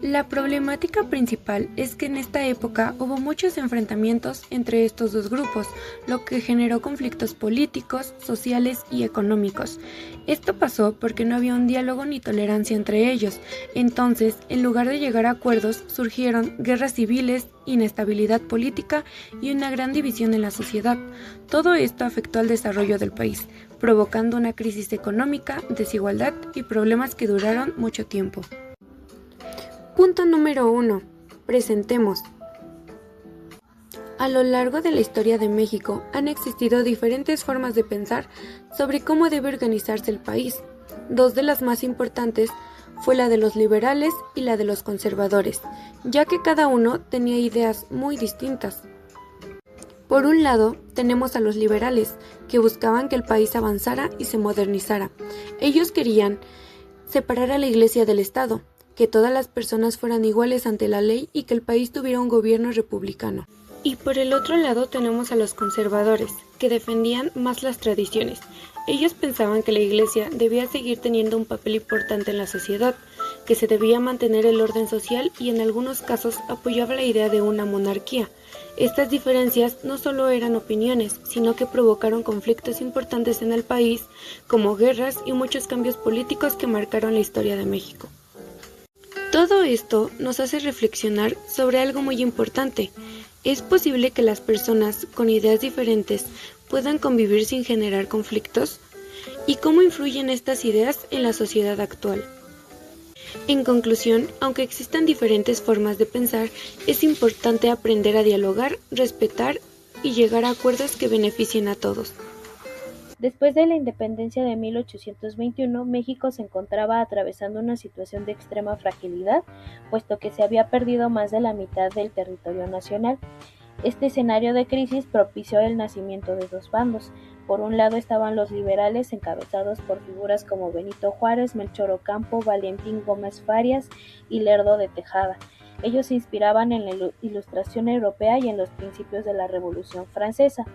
La problemática principal es que en esta época hubo muchos enfrentamientos entre estos dos grupos, lo que generó conflictos políticos, sociales y económicos. Esto pasó porque no había un diálogo ni tolerancia entre ellos, entonces, en lugar de llegar a acuerdos, surgieron guerras civiles, inestabilidad política y una gran división en la sociedad. Todo esto afectó al desarrollo del país, provocando una crisis económica, desigualdad y problemas que duraron mucho tiempo. Punto número 1. Presentemos. A lo largo de la historia de México han existido diferentes formas de pensar sobre cómo debe organizarse el país. Dos de las más importantes fue la de los liberales y la de los conservadores, ya que cada uno tenía ideas muy distintas. Por un lado, tenemos a los liberales, que buscaban que el país avanzara y se modernizara. Ellos querían separar a la Iglesia del Estado, que todas las personas fueran iguales ante la ley y que el país tuviera un gobierno republicano. Y por el otro lado tenemos a los conservadores, que defendían más las tradiciones. Ellos pensaban que la Iglesia debía seguir teniendo un papel importante en la sociedad, que se debía mantener el orden social y en algunos casos apoyaba la idea de una monarquía. Estas diferencias no solo eran opiniones, sino que provocaron conflictos importantes en el país, como guerras y muchos cambios políticos que marcaron la historia de México. Todo esto nos hace reflexionar sobre algo muy importante. ¿Es posible que las personas con ideas diferentes puedan convivir sin generar conflictos? ¿Y cómo influyen estas ideas en la sociedad actual? En conclusión, aunque existan diferentes formas de pensar, es importante aprender a dialogar, respetar y llegar a acuerdos que beneficien a todos. Después de la independencia de 1821, México se encontraba atravesando una situación de extrema fragilidad, puesto que se había perdido más de la mitad del territorio nacional. Este escenario de crisis propició el nacimiento de dos bandos. Por un lado estaban los liberales, encabezados por figuras como Benito Juárez, Melchor Ocampo, Valentín Gómez Farias y Lerdo de Tejada. Ellos se inspiraban en la Ilustración europea y en los principios de la Revolución Francesa.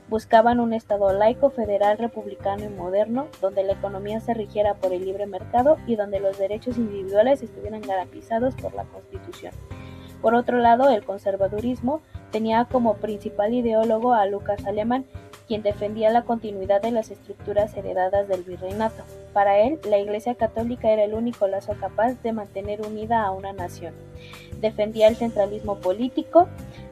Buscaban un Estado laico, federal, republicano y moderno, donde la economía se rigiera por el libre mercado y donde los derechos individuales estuvieran garantizados por la Constitución. Por otro lado, el conservadurismo tenía como principal ideólogo a Lucas Alemán, quien defendía la continuidad de las estructuras heredadas del virreinato. Para él, la Iglesia Católica era el único lazo capaz de mantener unida a una nación. Defendía el centralismo político,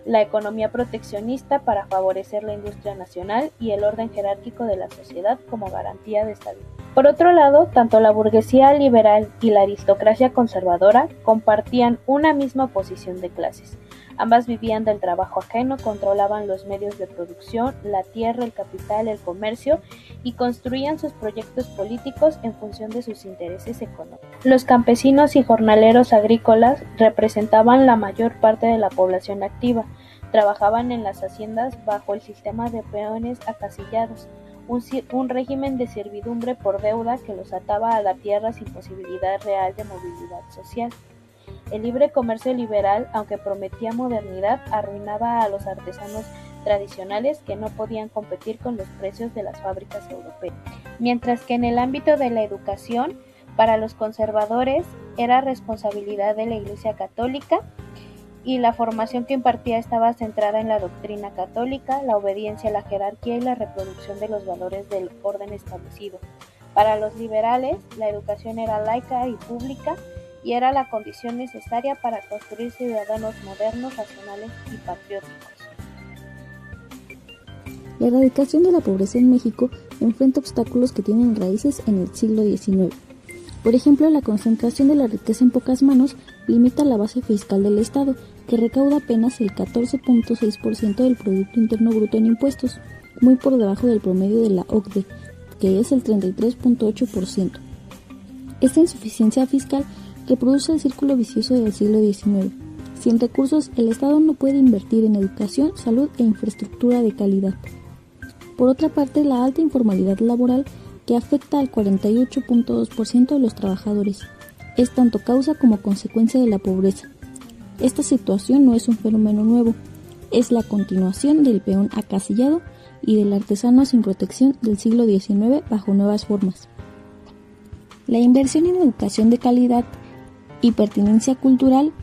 la economía proteccionista para favorecer la industria nacional y el orden jerárquico de la sociedad como garantía de estabilidad. Por otro lado, tanto la burguesía liberal y la aristocracia conservadora compartían una misma posición de clases. Ambas vivían del trabajo ajeno, controlaban los medios de producción, la tierra, el capital, el comercio y construían sus proyectos políticos en función de sus intereses económicos. Los campesinos y jornaleros agrícolas representaban la mayor parte de la población activa. Trabajaban en las haciendas bajo el sistema de peones acasillados, un régimen de servidumbre por deuda que los ataba a la tierra sin posibilidad real de movilidad social. El libre comercio liberal, aunque prometía modernidad, arruinaba a los artesanos tradicionales que no podían competir con los precios de las fábricas europeas. Mientras que en el ámbito de la educación, para los conservadores era responsabilidad de la Iglesia Católica y la formación que impartía estaba centrada en la doctrina católica, la obediencia a la jerarquía y la reproducción de los valores del orden establecido. Para los liberales, la educación era laica y pública y era la condición necesaria para construir ciudadanos modernos, racionales y patrióticos. La erradicación de la pobreza en México enfrenta obstáculos que tienen raíces en el siglo XIX. Por ejemplo, la concentración de la riqueza en pocas manos limita la base fiscal del Estado, que recauda apenas el 14.6% del Producto Interno Bruto en impuestos, muy por debajo del promedio de la OCDE, que es el 33.8%. Esta insuficiencia fiscal reproduce el círculo vicioso del siglo XIX. Sin recursos, el Estado no puede invertir en educación, salud e infraestructura de calidad. Por otra parte, la alta informalidad laboral que afecta al 48.2% de los trabajadores. Es tanto causa como consecuencia de la pobreza. Esta situación no es un fenómeno nuevo, es la continuación del peón acasillado y del artesano sin protección del siglo XIX bajo nuevas formas. La inversión en educación de calidad y pertinencia cultural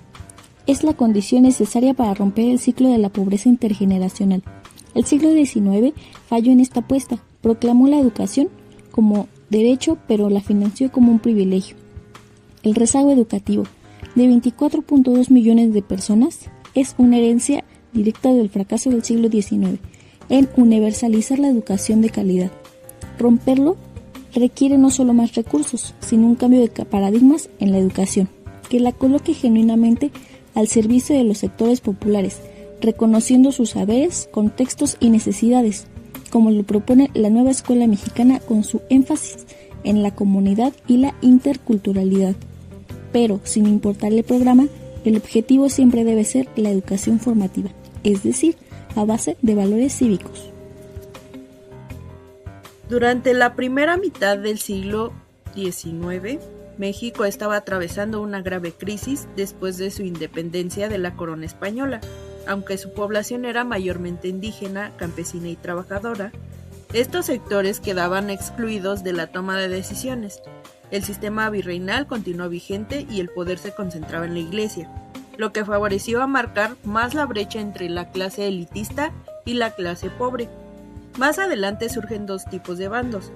es la condición necesaria para romper el ciclo de la pobreza intergeneracional. El siglo XIX falló en esta apuesta, proclamó la educación como derecho, pero la financió como un privilegio. El rezago educativo de 24.2 millones de personas es una herencia directa del fracaso del siglo XIX en universalizar la educación de calidad. Romperlo requiere no solo más recursos, sino un cambio de paradigmas en la educación, que la coloque genuinamente al servicio de los sectores populares, reconociendo sus saberes, contextos y necesidades, como lo propone la nueva escuela mexicana con su énfasis en la comunidad y la interculturalidad. Pero, sin importar el programa, el objetivo siempre debe ser la educación formativa, es decir, a base de valores cívicos. Durante la primera mitad del siglo XIX, México estaba atravesando una grave crisis después de su independencia de la corona española. Aunque su población era mayormente indígena, campesina y trabajadora, estos sectores quedaban excluidos de la toma de decisiones. El sistema virreinal continuó vigente y el poder se concentraba en la iglesia, lo que favoreció a marcar más la brecha entre la clase elitista y la clase pobre. Más adelante surgen dos tipos de bandos,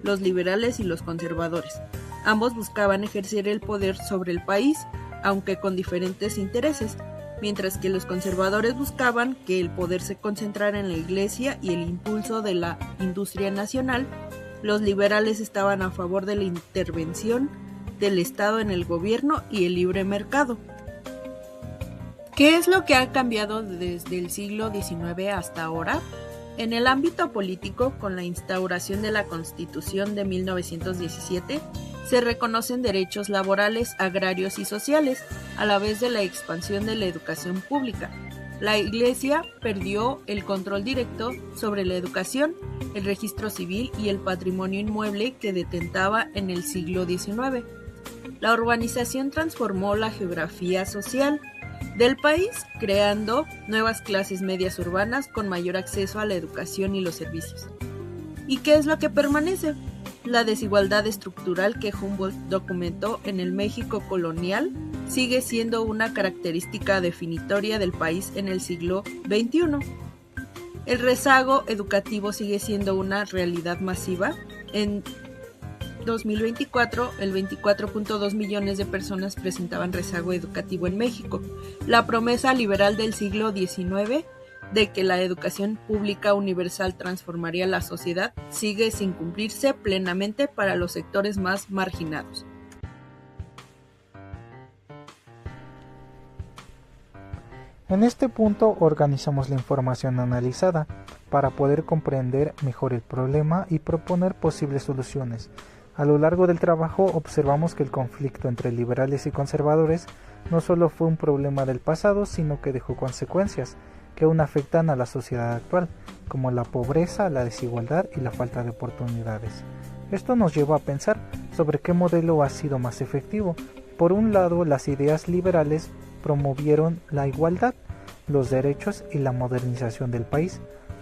los liberales y los conservadores. Ambos buscaban ejercer el poder sobre el país, aunque con diferentes intereses, mientras que los conservadores buscaban que el poder se concentrara en la iglesia y el impulso de la industria nacional. Los liberales estaban a favor de la intervención del Estado en el gobierno y el libre mercado. ¿Qué es lo que ha cambiado desde el siglo XIX hasta ahora? En el ámbito político, con la instauración de la Constitución de 1917, se reconocen derechos laborales, agrarios y sociales, a la vez de la expansión de la educación pública. La Iglesia perdió el control directo sobre la educación, el registro civil y el patrimonio inmueble que detentaba en el siglo XIX. La urbanización transformó la geografía social del país, creando nuevas clases medias urbanas con mayor acceso a la educación y los servicios. ¿Y qué es lo que permanece? La desigualdad estructural que Humboldt documentó en el México colonial sigue siendo una característica definitoria del país en el siglo XXI. El rezago educativo sigue siendo una realidad masiva. En 2024, el 24.2 millones de personas presentaban rezago educativo en México. La promesa liberal del siglo XIX de que la educación pública universal transformaría la sociedad sigue sin cumplirse plenamente para los sectores más marginados. En este punto organizamos la información analizada para poder comprender mejor el problema y proponer posibles soluciones. A lo largo del trabajo observamos que el conflicto entre liberales y conservadores no solo fue un problema del pasado, sino que dejó consecuencias que aún afectan a la sociedad actual, como la pobreza, la desigualdad y la falta de oportunidades. Esto nos lleva a pensar sobre qué modelo ha sido más efectivo. Por un lado, las ideas liberales promovieron la igualdad, los derechos y la modernización del país,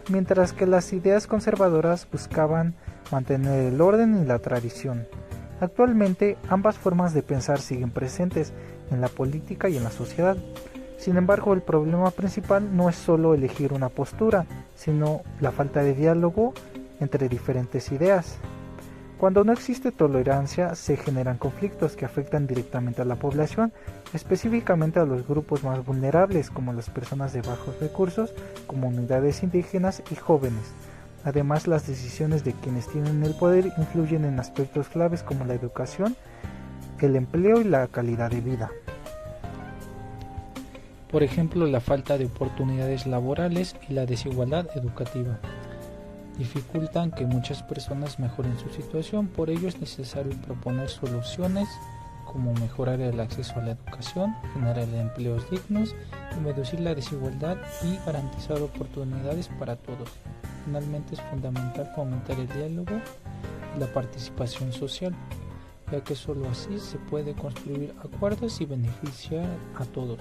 mientras que las ideas conservadoras buscaban mantener el orden y la tradición. Actualmente, ambas formas de pensar siguen presentes en la política y en la sociedad. Sin embargo, el problema principal no es solo elegir una postura, sino la falta de diálogo entre diferentes ideas. Cuando no existe tolerancia, se generan conflictos que afectan directamente a la población, específicamente a los grupos más vulnerables, como las personas de bajos recursos, comunidades indígenas y jóvenes. Además, las decisiones de quienes tienen el poder influyen en aspectos claves como la educación, el empleo y la calidad de vida. Por ejemplo, la falta de oportunidades laborales y la desigualdad educativa dificultan que muchas personas mejoren su situación. Por ello es necesario proponer soluciones como mejorar el acceso a la educación, generar empleos dignos y reducir la desigualdad y garantizar oportunidades para todos. Finalmente es fundamental fomentar el diálogo y la participación social, ya que solo así se puede construir acuerdos y beneficiar a todos,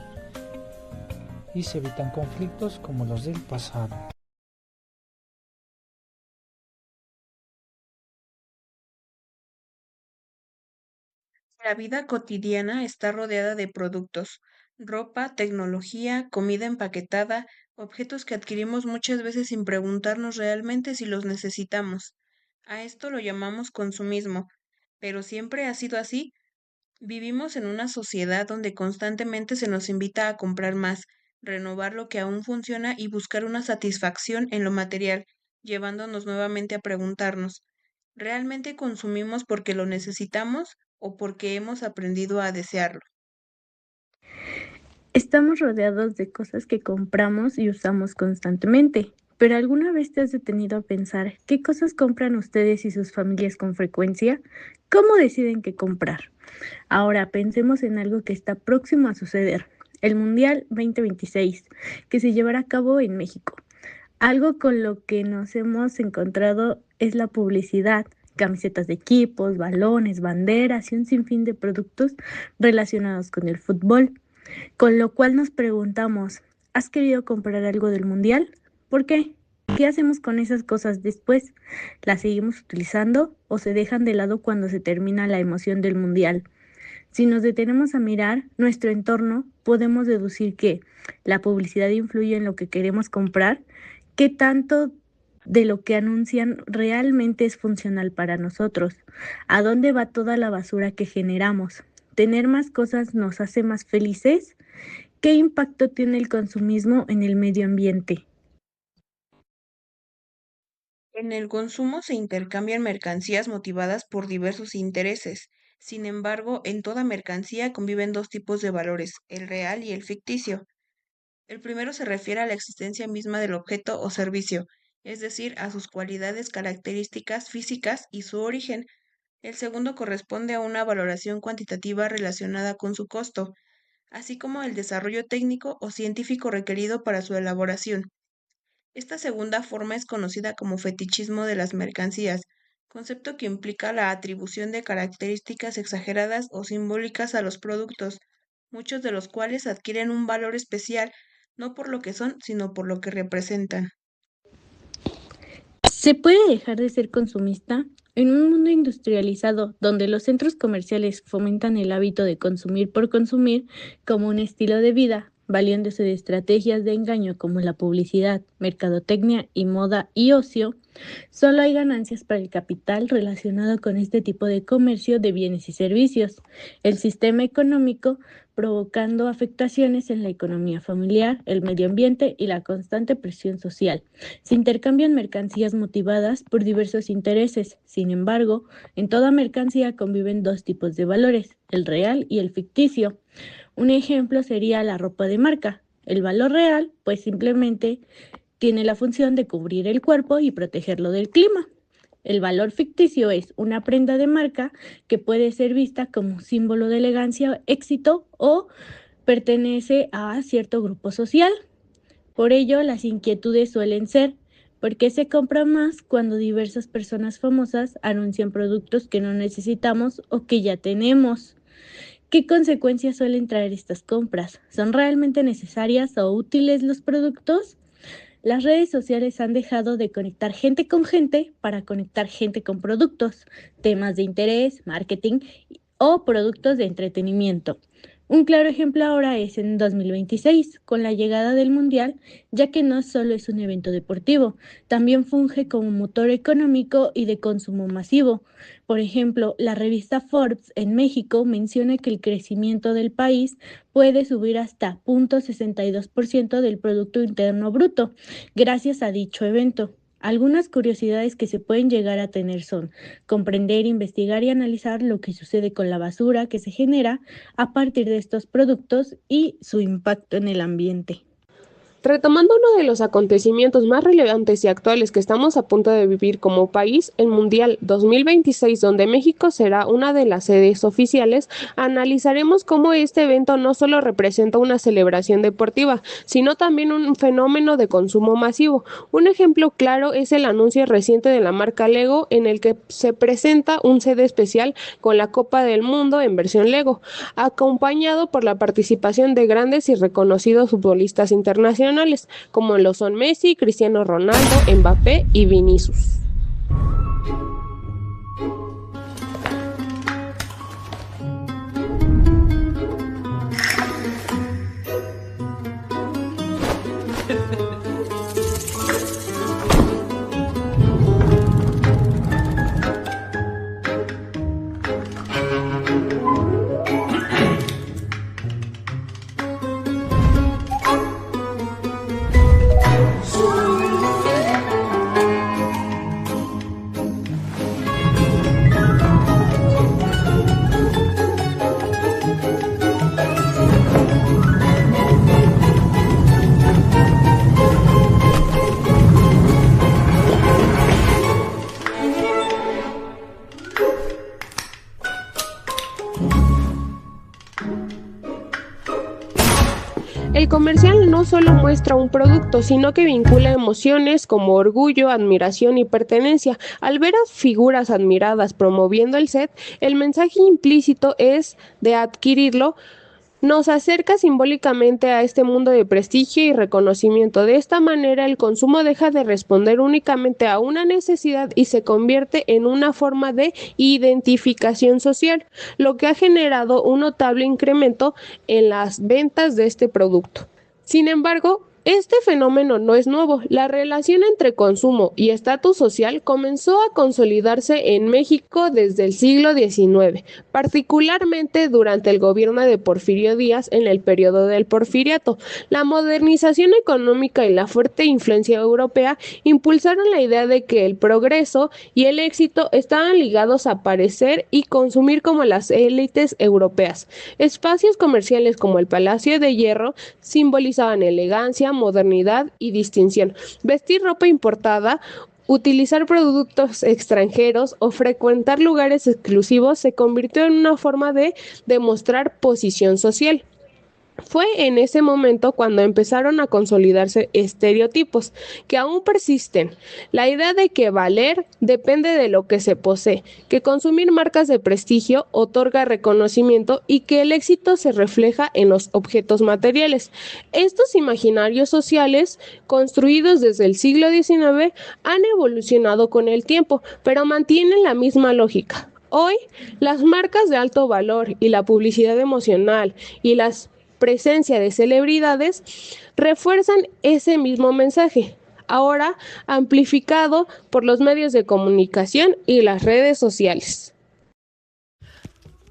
y se evitan conflictos como los del pasado. La vida cotidiana está rodeada de productos, ropa, tecnología, comida empaquetada, objetos que adquirimos muchas veces sin preguntarnos realmente si los necesitamos. A esto lo llamamos consumismo, pero siempre ha sido así. Vivimos en una sociedad donde constantemente se nos invita a comprar más, renovar lo que aún funciona y buscar una satisfacción en lo material, llevándonos nuevamente a preguntarnos, ¿realmente consumimos porque lo necesitamos o porque hemos aprendido a desearlo? Estamos rodeados de cosas que compramos y usamos constantemente, pero ¿alguna vez te has detenido a pensar qué cosas compran ustedes y sus familias con frecuencia? ¿Cómo deciden qué comprar? Ahora pensemos en algo que está próximo a suceder, el Mundial 2026, que se llevará a cabo en México. Algo con lo que nos hemos encontrado es la publicidad, camisetas de equipos, balones, banderas y un sinfín de productos relacionados con el fútbol. Con lo cual nos preguntamos, ¿has querido comprar algo del mundial? ¿Por qué? ¿Qué hacemos con esas cosas después? ¿Las seguimos utilizando o se dejan de lado cuando se termina la emoción del mundial? Si nos detenemos a mirar nuestro entorno, podemos deducir que la publicidad influye en lo que queremos comprar, qué tanto de lo que anuncian realmente es funcional para nosotros, a dónde va toda la basura que generamos. ¿Tener más cosas nos hace más felices? ¿Qué impacto tiene el consumismo en el medio ambiente? En el consumo se intercambian mercancías motivadas por diversos intereses. Sin embargo, en toda mercancía conviven dos tipos de valores, el real y el ficticio. El primero se refiere a la existencia misma del objeto o servicio, es decir, a sus cualidades, características físicas y su origen. El segundo corresponde a una valoración cuantitativa relacionada con su costo, así como el desarrollo técnico o científico requerido para su elaboración. Esta segunda forma es conocida como fetichismo de las mercancías, concepto que implica la atribución de características exageradas o simbólicas a los productos, muchos de los cuales adquieren un valor especial no por lo que son, sino por lo que representan. ¿Se puede dejar de ser consumista? En un mundo industrializado, donde los centros comerciales fomentan el hábito de consumir por consumir como un estilo de vida, valiéndose de estrategias de engaño como la publicidad, mercadotecnia y moda y ocio, solo hay ganancias para el capital relacionado con este tipo de comercio de bienes y servicios. El sistema económico provocando afectaciones en la economía familiar, el medio ambiente y la constante presión social. Se intercambian mercancías motivadas por diversos intereses. Sin embargo, en toda mercancía conviven dos tipos de valores, el real y el ficticio. Un ejemplo sería la ropa de marca. El valor real, pues simplemente tiene la función de cubrir el cuerpo y protegerlo del clima. El valor ficticio es una prenda de marca que puede ser vista como símbolo de elegancia, éxito o pertenece a cierto grupo social. Por ello, las inquietudes suelen ser: ¿por qué se compra más cuando diversas personas famosas anuncian productos que no necesitamos o que ya tenemos? ¿Qué consecuencias suelen traer estas compras? ¿Son realmente necesarias o útiles los productos? Las redes sociales han dejado de conectar gente con gente para conectar gente con productos, temas de interés, marketing o productos de entretenimiento. Un claro ejemplo ahora es en 2026, con la llegada del Mundial, ya que no solo es un evento deportivo, también funge como motor económico y de consumo masivo. Por ejemplo, la revista Forbes en México menciona que el crecimiento del país puede subir hasta 0.62% del Producto Interno Bruto, gracias a dicho evento. Algunas curiosidades que se pueden llegar a tener son comprender, investigar y analizar lo que sucede con la basura que se genera a partir de estos productos y su impacto en el ambiente. Retomando uno de los acontecimientos más relevantes y actuales que estamos a punto de vivir como país, el Mundial 2026, donde México será una de las sedes oficiales, analizaremos cómo este evento no solo representa una celebración deportiva, sino también un fenómeno de consumo masivo. Un ejemplo claro es el anuncio reciente de la marca Lego, en el que se presenta un CD especial con la Copa del Mundo en versión Lego, acompañado por la participación de grandes y reconocidos futbolistas internacionales, como lo son Messi, Cristiano Ronaldo, Mbappé y Vinicius. El comercial no solo muestra un producto, sino que vincula emociones como orgullo, admiración y pertenencia. Al ver a figuras admiradas promoviendo el set, el mensaje implícito es de adquirirlo. Nos acerca simbólicamente a este mundo de prestigio y reconocimiento. De esta manera, el consumo deja de responder únicamente a una necesidad y se convierte en una forma de identificación social, lo que ha generado un notable incremento en las ventas de este producto. Sin embargo, este fenómeno no es nuevo. La relación entre consumo y estatus social comenzó a consolidarse en México desde el siglo XIX, particularmente durante el gobierno de Porfirio Díaz en el periodo del Porfiriato. La modernización económica y la fuerte influencia europea impulsaron la idea de que el progreso y el éxito estaban ligados a parecer y consumir como las élites europeas. Espacios comerciales como el Palacio de Hierro simbolizaban elegancia, modernidad y distinción. Vestir ropa importada, utilizar productos extranjeros o frecuentar lugares exclusivos se convirtió en una forma de demostrar posición social. Fue en ese momento cuando empezaron a consolidarse estereotipos que aún persisten. La idea de que valer depende de lo que se posee, que consumir marcas de prestigio otorga reconocimiento y que el éxito se refleja en los objetos materiales. Estos imaginarios sociales, construidos desde el siglo XIX, han evolucionado con el tiempo, pero mantienen la misma lógica. Hoy, las marcas de alto valor y la publicidad emocional y las presencia de celebridades refuerzan ese mismo mensaje, ahora amplificado por los medios de comunicación y las redes sociales.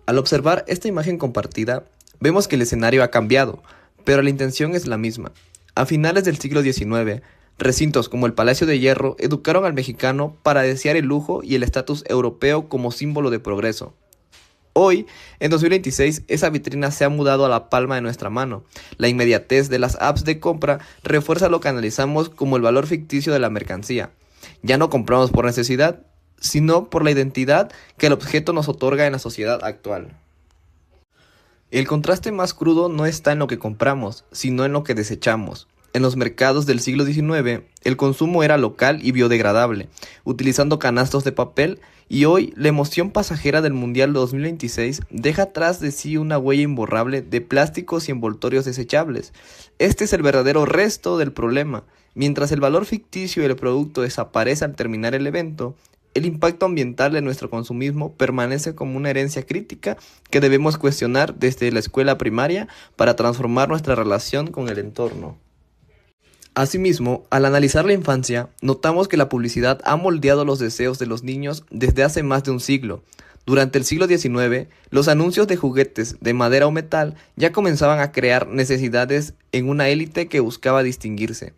Al observar esta imagen compartida, vemos que el escenario ha cambiado, pero la intención es la misma. A finales del siglo XIX, recintos como el Palacio de Hierro educaron al mexicano para desear el lujo y el estatus europeo como símbolo de progreso. Hoy, en 2026, esa vitrina se ha mudado a la palma de nuestra mano. La inmediatez de las apps de compra refuerza lo que analizamos como el valor ficticio de la mercancía. Ya no compramos por necesidad, sino por la identidad que el objeto nos otorga en la sociedad actual. El contraste más crudo no está en lo que compramos, sino en lo que desechamos. En los mercados del siglo XIX, el consumo era local y biodegradable, utilizando canastos de papel, y hoy la emoción pasajera del Mundial 2026 deja atrás de sí una huella imborrable de plásticos y envoltorios desechables. Este es el verdadero resto del problema. Mientras el valor ficticio del producto desaparece al terminar el evento, el impacto ambiental de nuestro consumismo permanece como una herencia crítica que debemos cuestionar desde la escuela primaria para transformar nuestra relación con el entorno. Asimismo, al analizar la infancia, notamos que la publicidad ha moldeado los deseos de los niños desde hace más de un siglo. Durante el siglo XIX, los anuncios de juguetes de madera o metal ya comenzaban a crear necesidades en una élite que buscaba distinguirse.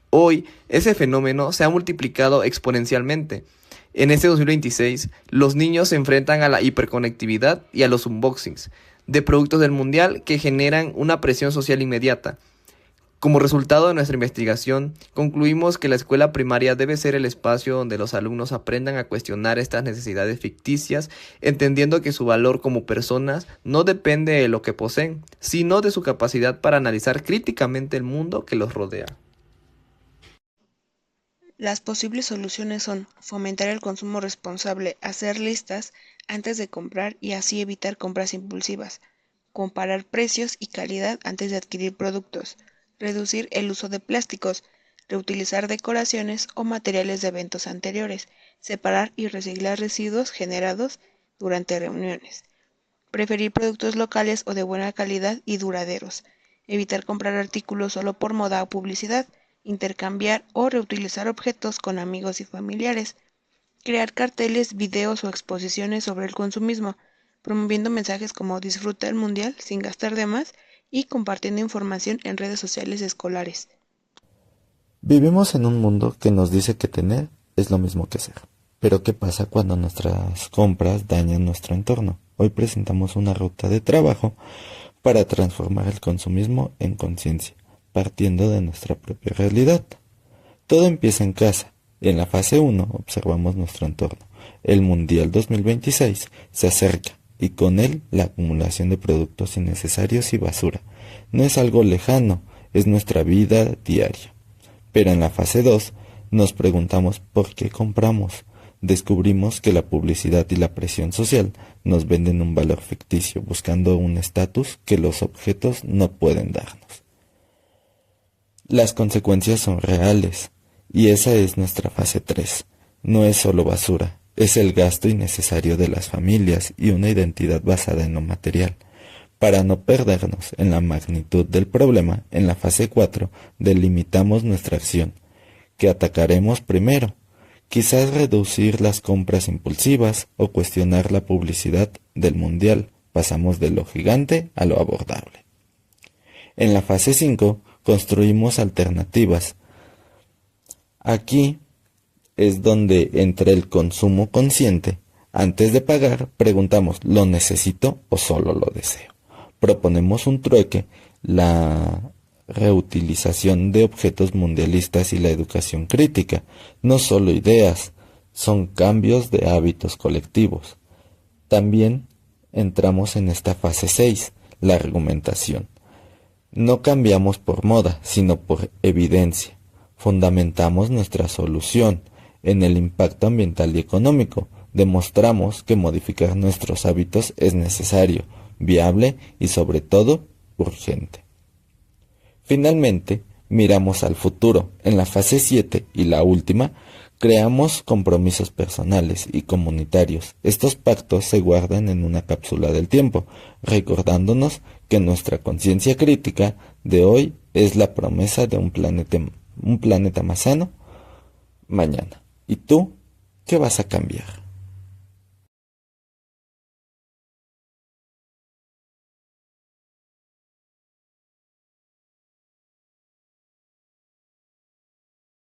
Hoy, ese fenómeno se ha multiplicado exponencialmente. En este 2026, los niños se enfrentan a la hiperconectividad y a los unboxings de productos del mundial que generan una presión social inmediata. Como resultado de nuestra investigación, concluimos que la escuela primaria debe ser el espacio donde los alumnos aprendan a cuestionar estas necesidades ficticias, entendiendo que su valor como personas no depende de lo que poseen, sino de su capacidad para analizar críticamente el mundo que los rodea. Las posibles soluciones son fomentar el consumo responsable, hacer listas antes de comprar y así evitar compras impulsivas, comparar precios y calidad antes de adquirir productos, reducir el uso de plásticos, reutilizar decoraciones o materiales de eventos anteriores, separar y reciclar residuos generados durante reuniones, preferir productos locales o de buena calidad y duraderos, evitar comprar artículos solo por moda o publicidad, intercambiar o reutilizar objetos con amigos y familiares, crear carteles, videos o exposiciones sobre el consumismo, promoviendo mensajes como disfruta el mundial sin gastar de más y compartiendo información en redes sociales escolares. Vivimos en un mundo que nos dice que tener es lo mismo que ser. Pero ¿qué pasa cuando nuestras compras dañan nuestro entorno? Hoy presentamos una ruta de trabajo para transformar el consumismo en conciencia, partiendo de nuestra propia realidad. Todo empieza en casa. En la fase 1 observamos nuestro entorno. El Mundial 2026 se acerca y con él la acumulación de productos innecesarios y basura. No es algo lejano, es nuestra vida diaria. Pero en la fase 2 nos preguntamos por qué compramos. Descubrimos que la publicidad y la presión social nos venden un valor ficticio, buscando un estatus que los objetos no pueden darnos. Las consecuencias son reales, y esa es nuestra fase 3. No es solo basura, es el gasto innecesario de las familias y una identidad basada en lo material. Para no perdernos en la magnitud del problema, en la fase 4 delimitamos nuestra acción, que atacaremos primero. Quizás reducir las compras impulsivas o cuestionar la publicidad del mundial. Pasamos de lo gigante a lo abordable. En la fase 5 construimos alternativas. Aquí es donde entra el consumo consciente. Antes de pagar, preguntamos, ¿lo necesito o solo lo deseo? Proponemos un trueque, la reutilización de objetos mundialistas y la educación crítica. No solo ideas, son cambios de hábitos colectivos. También entramos en esta fase 6, la argumentación. No cambiamos por moda, sino por evidencia. Fundamentamos nuestra solución en el impacto ambiental y económico. Demostramos que modificar nuestros hábitos es necesario, viable y sobre todo urgente. Finalmente, miramos al futuro. En la fase 7 y la última, creamos compromisos personales y comunitarios. Estos pactos se guardan en una cápsula del tiempo, recordándonos que nuestra conciencia crítica de hoy es la promesa de un planeta más sano mañana. ¿Y tú qué vas a cambiar?